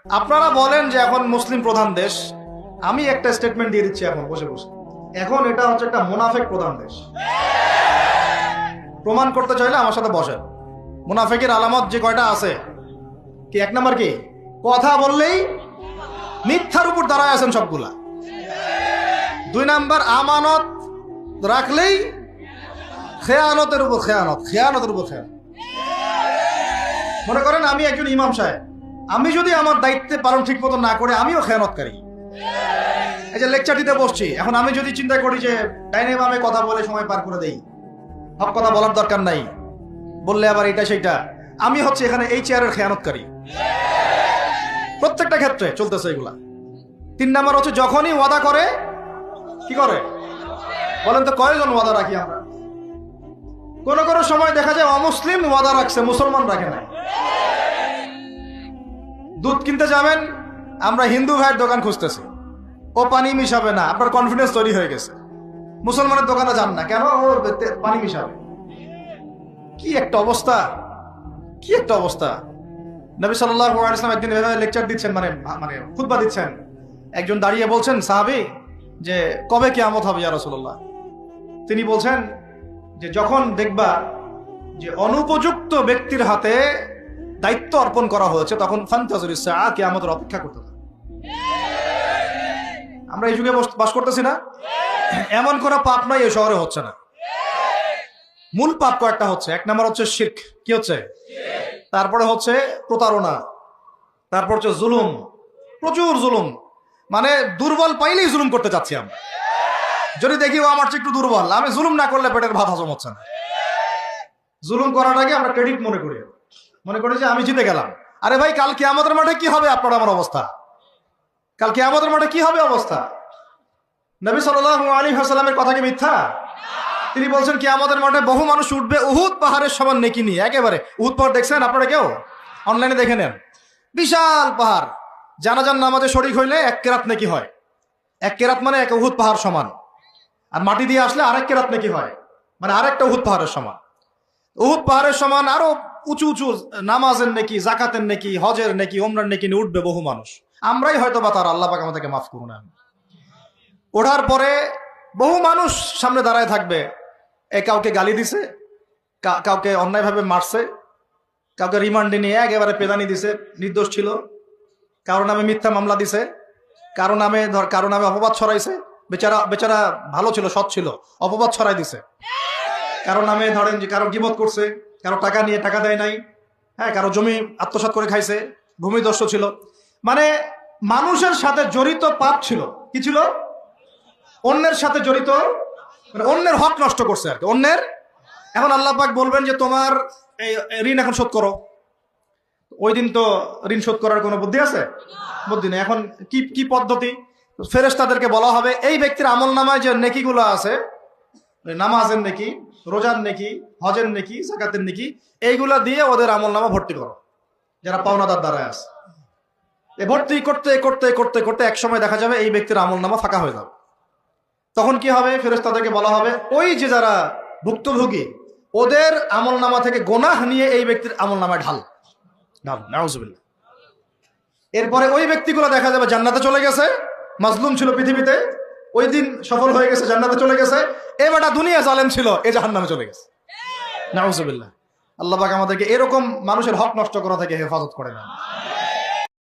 আপনারা বলেন যে এখন মুসলিম প্রধান দেশ, আমি একটা স্টেটমেন্ট দিয়ে দিচ্ছি এখন বসে বসে, এখন এটা হচ্ছে একটা মুনাফেক প্রধান দেশ। প্রমাণ করতে চাইলে আমার সাথে বসেন। মুনাফেকের আলামত যে কয়টা আছে, কি এক নাম্বার কি, কথা বললেই মিথ্যার উপর দাঁড়ায় আছেন সবগুলা। দুই নাম্বার, আমানত রাখলেই খেয়ানতের উপর খেয়ানত, খেয়ানতের উপর খেয়ানত। মনে করেন আমি একজন ইমাম সাহেব, আমি যদি আমার দায়িত্বে পালন ঠিক মতো না করে আমিও খেয়ানতকারী। এই যে লেকচার দিতে বসছি, এখন আমি যদি চিন্তা করি যে ডাইনে বামে কথা বলে সময় পার করে দেই, সব কথা বলার দরকার নাই, বললে আবার এটা সেটা, আমি হচ্ছে এখানে এই চেয়ারের খেয়ানতকারী। প্রত্যেকটা ক্ষেত্রে চলতেছে এগুলা। তিন নাম্বার হচ্ছে যখনই ওয়াদা করে, কি করে বলেন তো, কয়জন ওয়াদা রাখি আমরা? কোন কোন সময় দেখা যায় অমুসলিম ওয়াদা রাখছে, মুসলমান রাখে নাই। দুধ কিনতে যাবেন, আমরা হিন্দু ভাইয়ের দোকান খুঁজতেছি, ও পানি মিশাবে না, আপনার কনফিডেন্স তৈরি হয়ে গেছে। মুসলমানের দোকানে যান না, কেন? ও পানি মিশাবে। কি একটা অবস্থা, কি একটা অবস্থা। নবী সাল্লাল্লাহু আলাইহি ওয়াসাল্লাম একদিন লেকচার দিচ্ছেন, মানে খুতবা দিচ্ছেন। একজন দাঁড়িয়ে বলছেন সাহাবী যে কবে কিয়ামত হবে ইয়া রাসূলুল্লাহ? তিনি বলছেন যে যখন দেখবা যে অনুপযুক্ত ব্যক্তির হাতে দায়িত্ব অর্পণ করা হয়েছে, তখন ফান্তাযিরুস সাআ, কিয়ামতের অপেক্ষা করতে হবে। আমরা এই যুগে বাস করতেছি না? এমন কোনো পাপ নাই এই শহরে হচ্ছে না। মূল পাপ কয়েকটা হচ্ছে। এক নাম্বার হচ্ছে শিরক, কি হচ্ছে? তারপরে হচ্ছে প্রতারণা, তারপর হচ্ছে জুলুম, প্রচুর জুলুম। মানে দুর্বল পাইলেই জুলুম করতে চাচ্ছি আমরা। যদি দেখি ও আমার চেয়ে একটু দুর্বল, আমি জুলুম না করলে পেটের ভাত হজম হচ্ছে না। জুলুম করাটাকে আমরা ক্রেডিট মনে করি যে আমি জিতে গেলাম। আরে ভাই, কাল কিয়ামতের মাঠে কি হবে আপনার আমার অবস্থা? কাল কিয়ামতের মাঠে কি হবে অবস্থা? নবী সাল্লাল্লাহু আলাইহি ওয়াসাল্লামের কথা কি মিথ্যা? তিনি বলছেন কিয়ামতের মাঠে বহু মানুষ উঠবে উহুদ পাহাড়ের সমান নেকি নিয়ে। একেবারে উহুদ পাহাড় দেখছেন আপনারা? কেউ অনলাইনে দেখে নেন, বিশাল পাহাড়। জানাজার নামাজে শরীক হইলে এক কেরাত নেকি হয়। এক কেরাত মানে এক উহুদ পাহাড় সমান। আর মাটি দিয়ে আসলে আরেক কেরাত নেকি হয়, মানে আরেকটা উহুদ পাহাড়ের সমান। উহুদ পাহাড়ের সমান আরো উঁচু উঁচু নামাজের নেকি, জাকাতের নেকি, হজের নেকি, ওমরার নেকি নিয়ে উঠবে বহু মানুষ। আমরাই হয়তো বা তার, আল্লাহ পাক আমাদেরকে মাফ করুন। ওঠার পরে বহু মানুষ সামনে দাঁড়ায় থাকবে। কাউকে গালি দিছে, কাউকে অন্যায়ভাবে মারছে, কাউকে রিমান্ডে নিয়ে একেবারে পেদানি দিছে, নির্দোষ ছিল। কারো নামে মিথ্যা মামলা দিছে, কারো নামে অপবাদ ছড়াইছে। বেচারা ভালো ছিল, সৎ ছিল, অপবাদ ছড়াই দিছে। কারো নামে ধরেন যে কারো গীবত করছে, কারো টাকা নিয়ে টাকা দেয় নাই, হ্যাঁ, কারো জমি আত্মসাৎ করে খাইছে, ভূমিদস্যু ছিল। মানে মানুষের সাথে জড়িত পাপ ছিল। কি ছিল? অন্যের সাথে জড়িত, মানে অন্যের হক নষ্ট করছে আর কি, অন্যের। এখন আল্লাহ পাক বলবেন যে তোমার এই ঋণ এখন শোধ করো। ওই দিন তো ঋণ শোধ করার কোনো বুদ্ধি আছে? বুদ্ধি নেই। এখন কি পদ্ধতি? ফেরেশতাদেরকে বলা হবে এই ব্যক্তির আমল নামায় যে নেকিগুলো আছে, নামাজের নেকি, রোজার নেকি, হজের নেকি, যাকাতের নেকি, এইগুলা দিয়ে ওদের আমল নামা ভর্তি করো, যারা পাওনাদার দ্বারায় আছে। এই ভর্তি করতে করতে করতে করতে এক সময় দেখা যাবে এই ব্যক্তির আমল নামা ফাঁকা হয়ে যাবে। তখন কি হবে? ফেরেশতাদেরকে বলা হবে ওই যে যারা ভুক্তভোগী, ওদের আমল নামা থেকে গোনাহ নিয়ে এই ব্যক্তির আমল নামায় ঢাল। নাউজুবিল্লাহ। এরপরে ওই ব্যক্তিগুলো দেখা যাবে জান্নাতে চলে গেছে, মাজলুম ছিল পৃথিবীতে, ওই দিন সফল হয়ে গেছে, জান্নাতে চলে গেছে। এবারটা দুনিয়া জালেম ছিল, এ জাহান্নামে চলে গেছে। নাউজুবিল্লাহ। আল্লাহ পাক আমাদেরকে এরকম মানুষের হক নষ্ট করা থেকে হেফাজত করে না।